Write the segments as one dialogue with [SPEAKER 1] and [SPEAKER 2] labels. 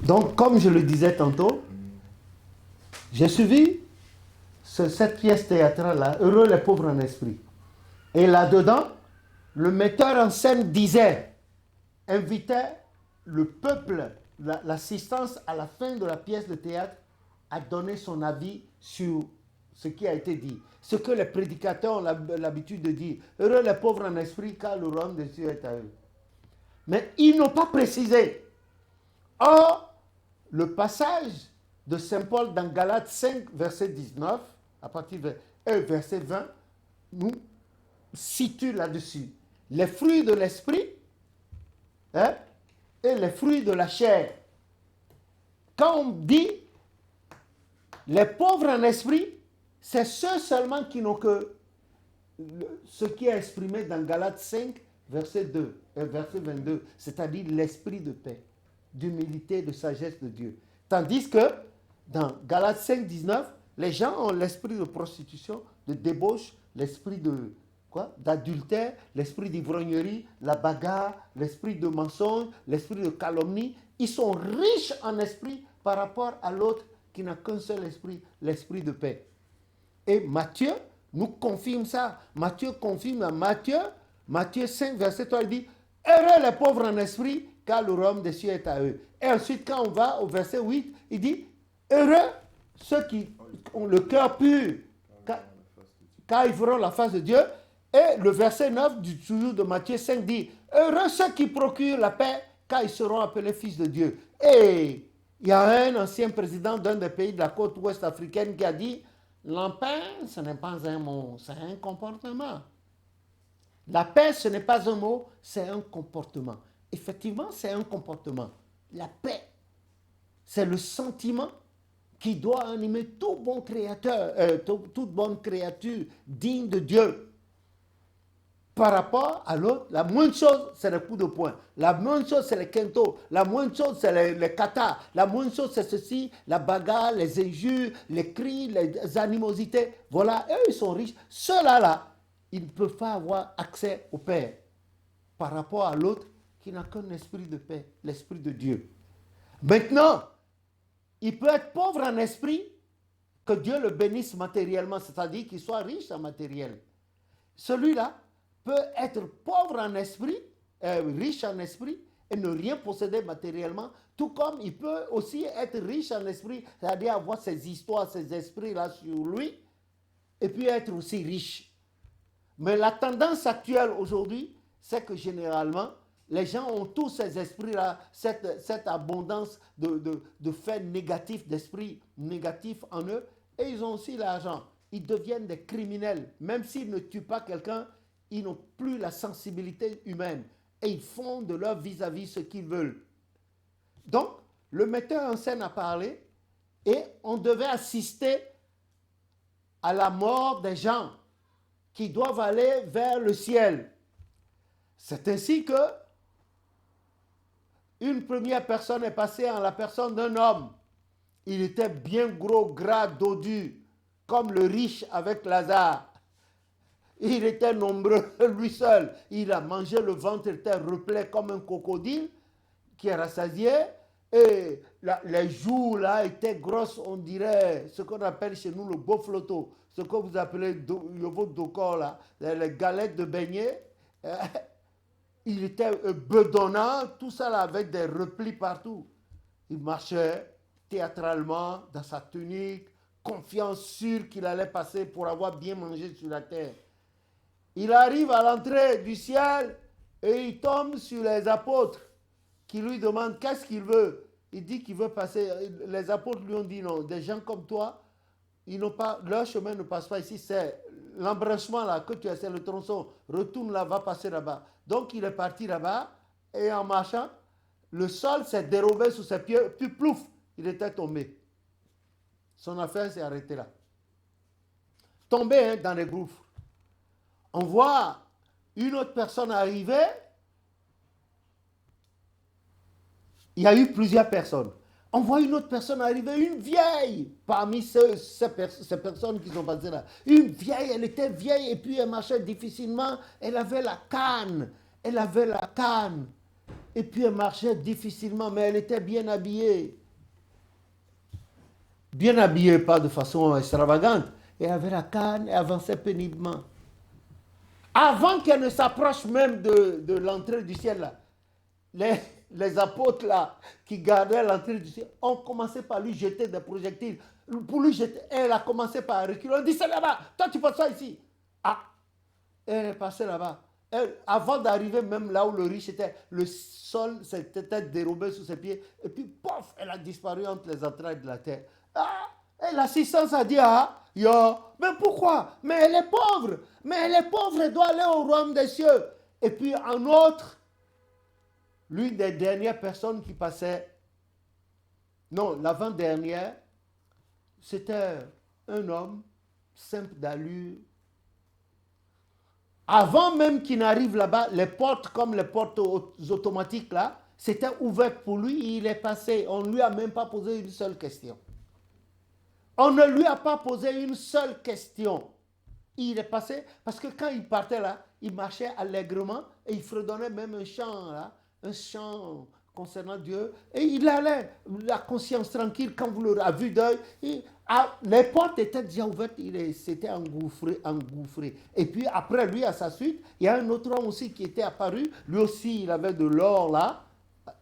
[SPEAKER 1] Donc, comme je le disais tantôt, j'ai suivi cette pièce théâtrale-là, Heureux les pauvres en esprit. Et là-dedans, le metteur en scène invitait le peuple, l'assistance à la fin de la pièce de théâtre à donner son avis sur ce qui a été dit. Ce que les prédicateurs ont l'habitude de dire. Heureux les pauvres en esprit, car le royaume des cieux est à eux. Mais ils n'ont pas précisé. Or, le passage de Saint Paul dans Galates 5, verset 19, à partir de verset 20, nous situe là-dessus. Les fruits de l'esprit et les fruits de la chair. Quand on dit les pauvres en esprit, c'est ceux seulement qui n'ont que ce qui est exprimé dans Galates 5, verset 22, c'est-à-dire l'esprit de paix, d'humilité, de sagesse de Dieu. Tandis que dans Galates 5, 19, les gens ont l'esprit de prostitution, de débauche, l'esprit d'adultère, l'esprit d'ivrognerie, la bagarre, l'esprit de mensonge, l'esprit de calomnie. Ils sont riches en esprit par rapport à l'autre qui n'a qu'un seul esprit, l'esprit de paix. Et Matthieu nous confirme ça. Matthieu confirme dans Matthieu 5, verset 3, il dit « Heureux les pauvres en esprit, car le royaume des cieux est à eux. » Et ensuite, quand on va au verset 8, il dit « Heureux ceux qui ont le cœur pur, car ils verront la face de Dieu. » Et le verset 9 toujours de Matthieu 5 dit « Heureux ceux qui procurent la paix, car ils seront appelés fils de Dieu. » Et il y a un ancien président d'un des pays de la côte ouest africaine qui a dit « La paix, ce n'est pas un mot, c'est un comportement. » La paix, ce n'est pas un mot, c'est un comportement. Effectivement, c'est un comportement. La paix, c'est le sentiment qui doit animer tout bon créateur, toute bonne créature digne de Dieu. Par rapport à l'autre, la moindre chose, c'est le coup de poing. La moindre chose, c'est le kento. La moindre chose, c'est les katas. La moindre chose, c'est ceci, la bagarre, les injures, les cris, les animosités. Voilà, eux, ils sont riches. Ceux-là, ils ne peuvent pas avoir accès au Père par rapport à l'autre qui n'a qu'un esprit de paix, l'esprit de Dieu. Maintenant, il peut être pauvre en esprit, que Dieu le bénisse matériellement, c'est-à-dire qu'il soit riche en matériel. Celui-là peut être pauvre en esprit, riche en esprit, et ne rien posséder matériellement, tout comme il peut aussi être riche en esprit, c'est-à-dire avoir ses histoires, ses esprits-là sur lui, et puis être aussi riche. Mais la tendance actuelle aujourd'hui, c'est que généralement, les gens ont tous ces esprits-là, cette abondance de faits négatifs, d'esprits négatifs en eux, et ils ont aussi l'argent. Ils deviennent des criminels. Même s'ils ne tuent pas quelqu'un, ils n'ont plus la sensibilité humaine. Et ils font de leur vis-à-vis ce qu'ils veulent. Donc, le metteur en scène a parlé, et on devait assister à la mort des gens qui doivent aller vers le ciel. C'est ainsi que une première personne est passée en la personne d'un homme. Il était bien gros, gras, dodu, comme le riche avec Lazare. Il était nombreux, lui seul. Il a mangé, le ventre était replet comme un crocodile qui est rassasié. Et les joues là étaient grosses, on dirait ce qu'on appelle chez nous le beau flotto. Ce que vous appelez le veau d'ocor là, les galettes de beignets. Il était bedonnant, tout ça là, avec des replis partout. Il marchait théâtralement dans sa tunique, confiant, sûr qu'il allait passer pour avoir bien mangé sur la terre. Il arrive à l'entrée du ciel et il tombe sur les apôtres qui lui demandent qu'est-ce qu'il veut. Il dit qu'il veut passer. Les apôtres lui ont dit non. Des gens comme toi, ils n'ont pas, leur chemin ne passe pas ici. C'est l'embranchement là que tu as, c'est le tronçon. Retourne là, va passer là-bas. Donc il est parti là-bas et en marchant, le sol s'est dérobé sous ses pieds, puis plouf, il était tombé. Son affaire s'est arrêtée là. Tombé dans les gouffres. On voit une autre personne arriver. Il y a eu plusieurs personnes. On voit une autre personne arriver, une vieille, parmi ces personnes qui sont passées là. Une vieille, elle était vieille et puis elle marchait difficilement. Elle avait la canne. Et puis elle marchait difficilement, mais elle était bien habillée. Bien habillée, pas de façon extravagante. Elle avait la canne et avançait péniblement. Avant qu'elle ne s'approche même de l'entrée du ciel, là, les, les apôtres là, qui gardaient l'entrée du ciel ont commencé par lui jeter des projectiles. Pour lui jeter, elle a commencé par reculer. On dit c'est là-bas, toi tu passes ça ici. Ah, elle est passée là-bas. Avant d'arriver même là où le riche était, le sol s'était dérobé sous ses pieds. Et puis, pof, elle a disparu entre les entrailles de la terre. Ah, et l'assistance a dit, ah, yo, mais pourquoi? Mais elle est pauvre. Mais elle est pauvre, elle doit aller au royaume des cieux. Et puis, un autre, l'une des dernières personnes qui passait, non, l'avant-dernière, c'était un homme simple d'allure. Avant même qu'il n'arrive là-bas, les portes comme les portes automatiques là, c'était ouvert pour lui, il est passé. On ne lui a même pas posé une seule question. On ne lui a pas posé une seule question. Il est passé parce que quand il partait là, il marchait allègrement et il fredonnait même un chant là, un chant concernant Dieu. Et il allait, la conscience tranquille, quand vous l'aurez à vue d'œil. Les portes étaient déjà ouvertes, il s'était engouffré. Et puis après lui, à sa suite, il y a un autre homme aussi qui était apparu. Lui aussi, il avait de l'or là,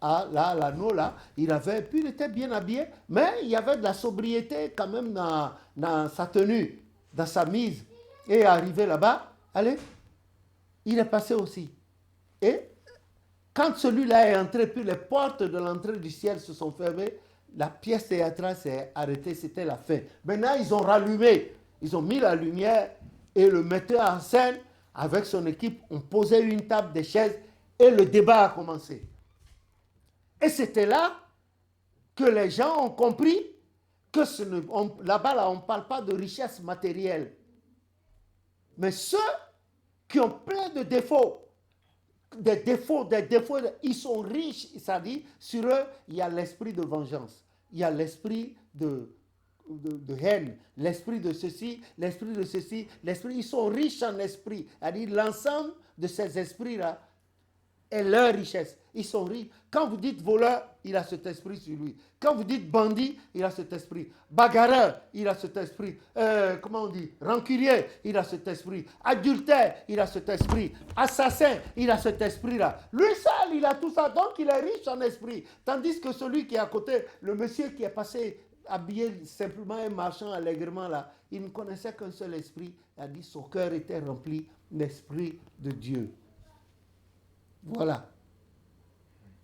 [SPEAKER 1] là, l'anneau là, il avait, puis il était bien habillé, mais il y avait de la sobriété quand même dans sa tenue, dans sa mise. Et arrivé là-bas, allez, il est passé aussi. Et quand celui-là est entré, puis les portes de l'entrée du ciel se sont fermées, la pièce théâtrale s'est arrêtée, c'était la fin. Maintenant, ils ont rallumé, ils ont mis la lumière et le metteur en scène, avec son équipe, ont posé une table, des chaises et le débat a commencé. Et c'était là que les gens ont compris que là-bas, là, on ne parle pas de richesse matérielle. Mais ceux qui ont plein de défauts, ils sont riches, c'est-à-dire sur eux, il y a l'esprit de vengeance, il y a l'esprit de haine, l'esprit de ceci, ils sont riches en esprit, c'est-à-dire l'ensemble de ces esprits-là est leur richesse. Ils sont riches. Quand vous dites voleur, il a cet esprit sur lui. Quand vous dites bandit, il a cet esprit. Bagarreur, il a cet esprit. Comment on dit? Rancunier, il a cet esprit. Adultère, il a cet esprit. Assassin, il a cet esprit-là. Lui seul, il a tout ça. Donc, il est riche en esprit. Tandis que celui qui est à côté, le monsieur qui est passé habillé simplement et marchant allègrement là, il ne connaissait qu'un seul esprit. Il a dit son cœur était rempli d'esprit de Dieu. Voilà.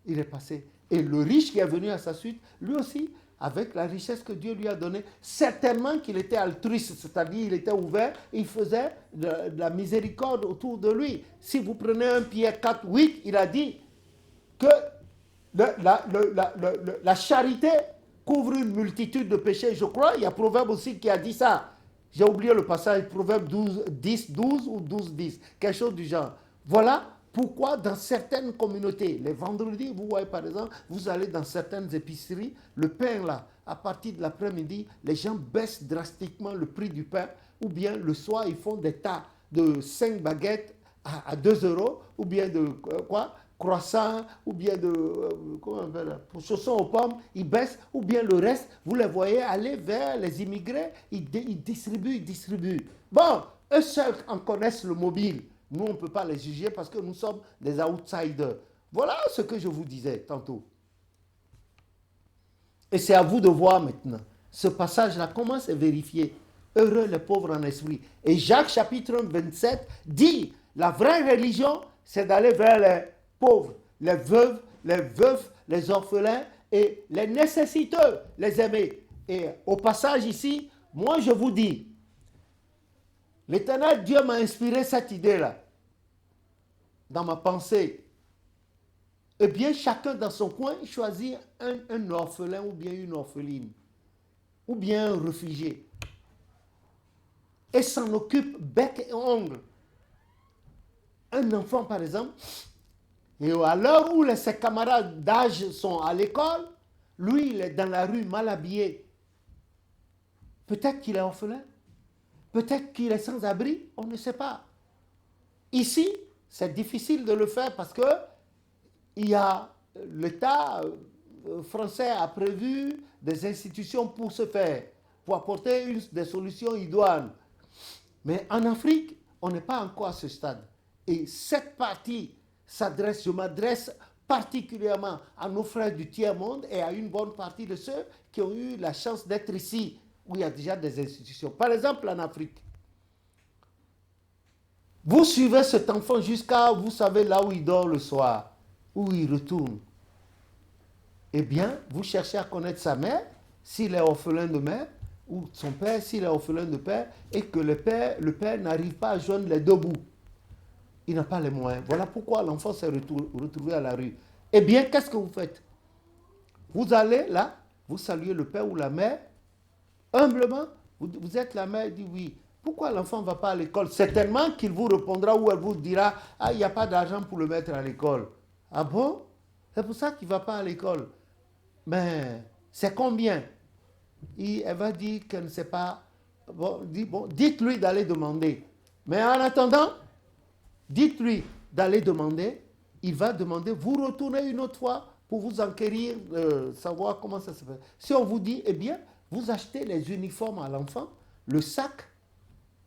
[SPEAKER 1] Il est passé. Et le riche qui est venu à sa suite, lui aussi, avec la richesse que Dieu lui a donnée, certainement qu'il était altruiste, c'est-à-dire il était ouvert, il faisait de la miséricorde autour de lui. Si vous prenez 1 Pierre 4, 8, il a dit que la charité couvre une multitude de péchés. Je crois, il y a Proverbe aussi qui a dit ça. J'ai oublié le passage, Proverbe 10, 12 ou 12, 10, quelque chose du genre. Voilà pourquoi dans certaines communautés, les vendredis, vous voyez par exemple, vous allez dans certaines épiceries, le pain là, à partir de l'après-midi, les gens baissent drastiquement le prix du pain, ou bien le soir, ils font des tas de 5 baguettes à 2 euros, ou bien de croissants, ou bien de comment on appelle, chaussons aux pommes, ils baissent, ou bien le reste, vous les voyez aller vers les immigrés, ils distribuent. Bon, eux seuls en connaissent le mobile. Nous, on ne peut pas les juger parce que nous sommes des outsiders. Voilà ce que je vous disais tantôt. Et c'est à vous de voir maintenant. Ce passage-là, comment c'est vérifié? Heureux les pauvres en esprit. Et Jacques chapitre 27 dit, la vraie religion, c'est d'aller vers les pauvres, les veuves, les orphelins et les nécessiteux, les aimer. Et au passage ici, moi je vous dis, l'Éternel Dieu m'a inspiré cette idée-là dans ma pensée. Eh bien, chacun dans son coin choisit un orphelin ou bien une orpheline, ou bien un réfugié, et s'en occupe bec et ongle. Un enfant, par exemple, et à l'heure où ses camarades d'âge sont à l'école, lui, il est dans la rue mal habillé. Peut-être qu'il est orphelin. Peut-être qu'il est sans abri, on ne sait pas. Ici, c'est difficile de le faire parce que il y a l'État français a prévu des institutions pour ce faire, pour apporter des solutions idoines. Mais en Afrique, on n'est pas encore à ce stade. Et cette partie je m'adresse particulièrement à nos frères du tiers-monde et à une bonne partie de ceux qui ont eu la chance d'être ici, où il y a déjà des institutions. Par exemple, en Afrique, vous suivez cet enfant jusqu'à, vous savez, là où il dort le soir, où il retourne. Eh bien, vous cherchez à connaître sa mère, s'il est orphelin de mère, ou son père, s'il est orphelin de père, et que le père n'arrive pas à joindre les deux bouts. Il n'a pas les moyens. Voilà pourquoi l'enfant s'est retrouvé à la rue. Eh bien, qu'est-ce que vous faites? Vous allez là, vous saluez le père ou la mère, humblement, vous êtes la mère, il dit oui. Pourquoi l'enfant ne va pas à l'école? Certainement qu'il vous répondra ou elle vous dira, ah, il n'y a pas d'argent pour le mettre à l'école. Ah bon? C'est pour ça qu'il ne va pas à l'école. Mais c'est combien? Elle va dire qu'elle ne sait pas. Bon, dites-lui d'aller demander. Mais en attendant, dites-lui d'aller demander. Il va demander, vous retournez une autre fois pour vous enquérir, savoir comment ça se fait. Si on vous dit, eh bien, vous achetez les uniformes à l'enfant, le sac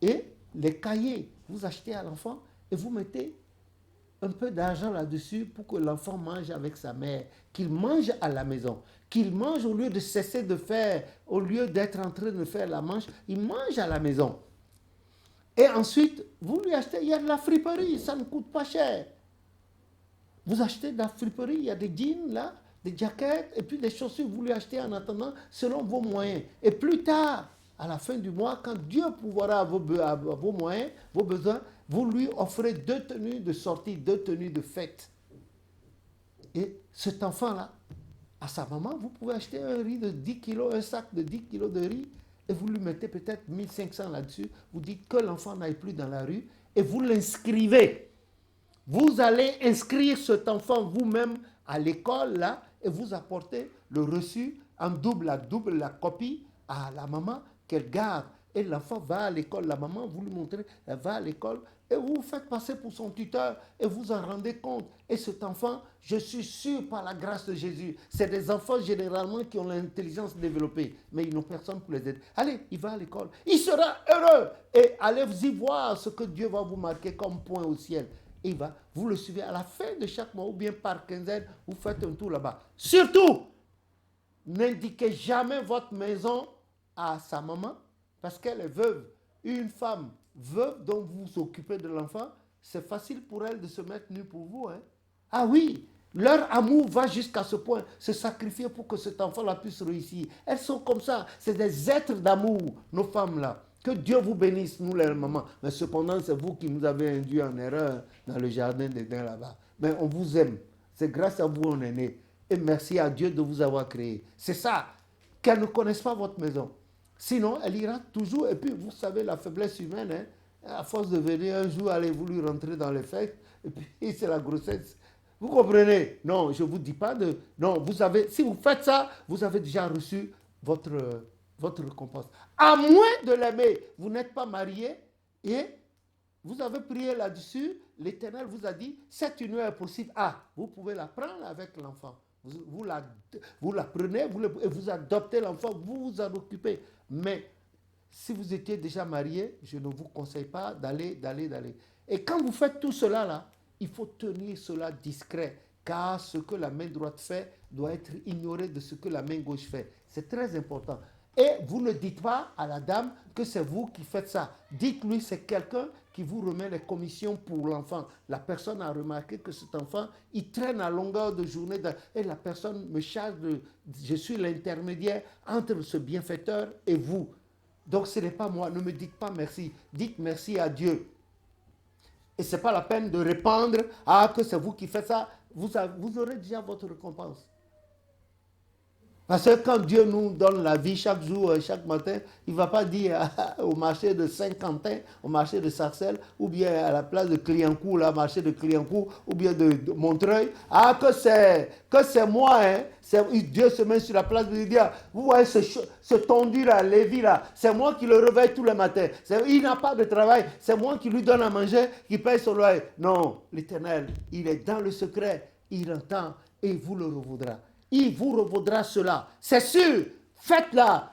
[SPEAKER 1] et les cahiers. Vous achetez à l'enfant et vous mettez un peu d'argent là-dessus pour que l'enfant mange avec sa mère, qu'il mange à la maison, qu'il mange au lieu de cesser de faire, au lieu d'être en train de faire la manche, il mange à la maison. Et ensuite, vous lui achetez, il y a de la friperie, ça ne coûte pas cher. Vous achetez de la friperie, il y a des jeans là, des jaquettes, et puis des chaussures, vous lui achetez en attendant selon vos moyens. Et plus tard, à la fin du mois, quand Dieu pourvoira à vos moyens, vos besoins, vous lui offrez 2 tenues de sortie, 2 tenues de fête. Et cet enfant-là, à sa maman, vous pouvez acheter un riz de 10 kilos, un sac de 10 kilos de riz, et vous lui mettez peut-être 1500 là-dessus. Vous dites que l'enfant n'aille plus dans la rue, et vous l'inscrivez. Vous allez inscrire cet enfant vous-même à l'école, là, et vous apportez le reçu en double la copie à la maman qu'elle garde. Et l'enfant va à l'école, la maman, vous lui montrez, elle va à l'école, et vous vous faites passer pour son tuteur, et vous en rendez compte. Et cet enfant, je suis sûr, par la grâce de Jésus, c'est des enfants généralement qui ont l'intelligence développée, mais ils n'ont personne pour les aider. Allez, il va à l'école, il sera heureux, et allez-y voir ce que Dieu va vous marquer comme point au ciel. Et vous le suivez à la fin de chaque mois, ou bien par quinzaine, vous faites un tour là-bas. Surtout, n'indiquez jamais votre maison à sa maman, parce qu'elle est veuve. Une femme veuve dont vous vous occupez de l'enfant, c'est facile pour elle de se mettre nue pour vous. Hein? Ah oui, leur amour va jusqu'à ce point, se sacrifier pour que cet enfant-là puisse réussir. Elles sont comme ça, c'est des êtres d'amour, nos femmes-là. Que Dieu vous bénisse, nous les mamans. Mais cependant, c'est vous qui nous avez induit en erreur dans le jardin d'Éden là-bas. Mais on vous aime. C'est grâce à vous qu'on est né. Et merci à Dieu de vous avoir créé. C'est ça. Qu'elles ne connaissent pas votre maison. Sinon, elle ira toujours. Et puis, vous savez, la faiblesse humaine, hein, à force de venir un jour, allez vous lui rentrer dans les fesses. Et puis, c'est la grossesse. Vous comprenez? Non, je ne vous dis pas de... Non, si vous faites ça, vous avez déjà reçu votre récompense. À moins de l'aimer, vous n'êtes pas marié et vous avez prié là-dessus, l'Éternel vous a dit, cette union est possible. Ah, vous pouvez la prendre avec l'enfant. Vous la prenez et vous adoptez l'enfant, vous vous en occupez. Mais si vous étiez déjà marié, je ne vous conseille pas d'aller. Et quand vous faites tout cela, là, il faut tenir cela discret, car ce que la main droite fait doit être ignoré de ce que la main gauche fait. C'est très important. Et vous ne dites pas à la dame que c'est vous qui faites ça. Dites-lui, c'est quelqu'un qui vous remet les commissions pour l'enfant. La personne a remarqué que cet enfant, il traîne à longueur de journée. Et la personne me charge je suis l'intermédiaire entre ce bienfaiteur et vous. Donc ce n'est pas moi. Ne me dites pas merci. Dites merci à Dieu. Et ce n'est pas la peine de répandre, que c'est vous qui faites ça. Vous aurez déjà votre récompense. Parce que quand Dieu nous donne la vie chaque jour, chaque matin, il ne va pas dire au marché de Saint-Quentin, au marché de Sarcelles, ou bien à la place de Clignancourt, là, marché de Clignancourt, ou bien de Montreuil, que c'est moi, hein. Dieu se met sur la place de dire, vous voyez ce tondu là, Lévi là, c'est moi qui le réveille tous les matins. Il n'a pas de travail, c'est moi qui lui donne à manger, qui paye son loyer. Non, l'Éternel, il est dans le secret, il entend. et il vous le revaudra. Il vous revaudra cela. C'est sûr, faites-la.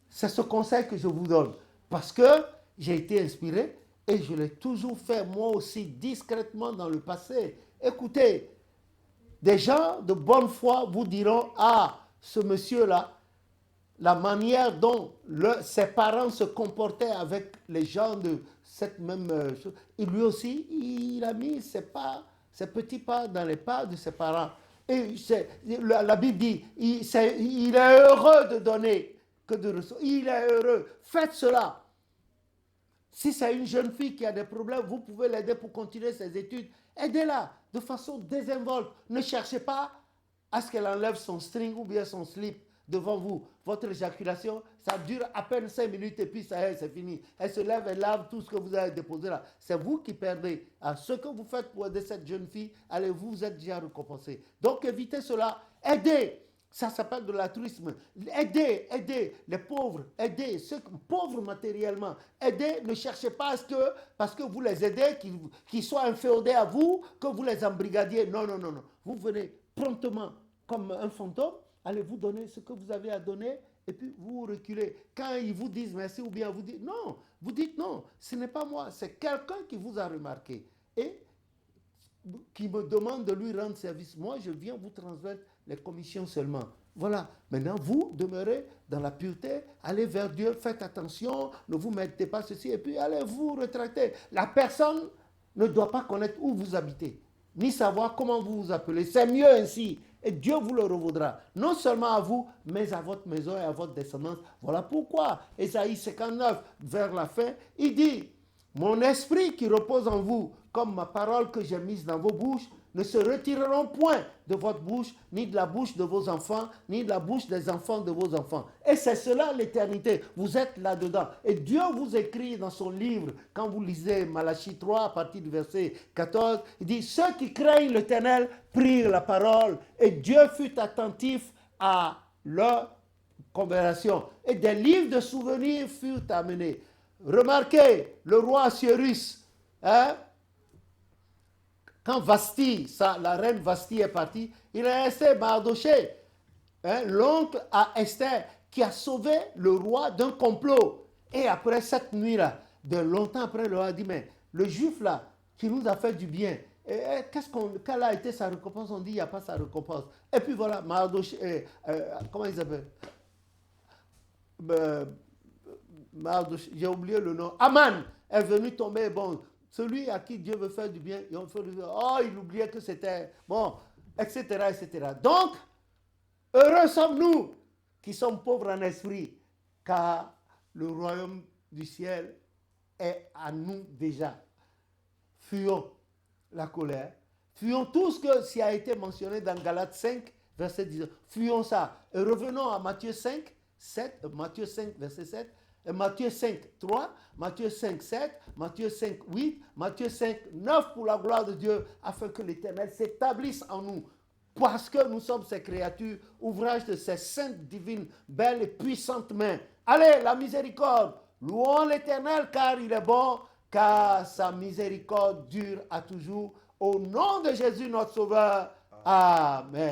[SPEAKER 1] C'est ce conseil que je vous donne. Parce que j'ai été inspiré et je l'ai toujours fait moi aussi discrètement dans le passé. Écoutez, des gens de bonne foi vous diront, ah, ce monsieur-là, la manière dont ses parents se comportaient avec les gens de cette même chose, et lui aussi, il a mis ses petits pas dans les pas de ses parents. Et la Bible dit, il est heureux de donner que de recevoir. Il est heureux. Faites cela. Si c'est une jeune fille qui a des problèmes, vous pouvez l'aider pour continuer ses études. Aidez-la de façon désinvolte. Ne cherchez pas à ce qu'elle enlève son string ou bien son slip devant vous. Votre éjaculation, ça dure à peine 5 minutes et puis ça y est, c'est fini. Elle se lève, elle lave tout ce que vous avez déposé là. C'est vous qui perdez. Ce que vous faites pour aider cette jeune fille, allez, vous êtes déjà récompensé. Donc évitez cela. Aidez. Ça s'appelle de l'altruisme. Aidez les pauvres, aidez ceux pauvres matériellement. Aidez, ne cherchez pas à ce que, parce que vous les aidez, qu'ils soient inféodés à vous, que vous les embrigadiez. Non, non, non, non. Vous venez promptement, comme un fantôme, allez vous donner ce que vous avez à donner, et puis vous reculez. Quand ils vous disent merci, ou bien vous dites non, vous dites non, ce n'est pas moi, c'est quelqu'un qui vous a remarqué. Et qui me demande de lui rendre service. Moi, je viens vous transmettre les commissions seulement. Voilà. Maintenant, vous demeurez dans la pureté, allez vers Dieu, faites attention, ne vous mettez pas ceci, et puis allez vous retraiter. La personne ne doit pas connaître où vous habitez, ni savoir comment vous vous appelez. C'est mieux ainsi. Et Dieu vous le revaudra. Non seulement à vous, mais à votre maison et à votre descendance. Voilà pourquoi Ésaïe 59, vers la fin, il dit, mon esprit qui repose en vous, comme ma parole que j'ai mise dans vos bouches, ne se retireront point de votre bouche, ni de la bouche de vos enfants, ni de la bouche des enfants de vos enfants. Et c'est cela l'éternité. Vous êtes là-dedans. Et Dieu vous écrit dans son livre, quand vous lisez Malachie 3, à partir du verset 14, il dit, ceux qui craignent l'Éternel prirent la parole, et Dieu fut attentif à leur conversation. Et des livres de souvenirs furent amenés. Remarquez, le roi Cyrus, hein, quand Vasti, la reine Vasti est partie, il est resté Mardoché, hein, l'oncle à Esther, qui a sauvé le roi d'un complot. Et après cette nuit-là, de longtemps après, le roi a dit, mais le juif là, qui nous a fait du bien, quelle a été sa récompense? On dit, il n'y a pas sa récompense. Et puis voilà, Mardoché, comment il s'appelle? J'ai oublié le nom. Aman est venu tomber, bon, celui à qui Dieu veut faire du bien, il oubliait que c'était, bon, etc., etc. Donc, heureux sommes-nous qui sommes pauvres en esprit, car le royaume du ciel est à nous déjà. Fuyons la colère, fuyons tout ce qui a été mentionné dans Galates 5, verset 10. Fuyons ça. Et revenons à Matthieu 5, 7, Matthieu 5, verset 7. Matthieu 5, 3, Matthieu 5, 7, Matthieu 5, 8, Matthieu 5, 9 pour la gloire de Dieu, afin que l'Éternel s'établisse en nous. Parce que nous sommes ses créatures, ouvrage de ses saintes, divines, belles et puissantes mains. Allez, la miséricorde, louons l'Éternel car il est bon, car sa miséricorde dure à toujours. Au nom de Jésus notre Sauveur. Amen.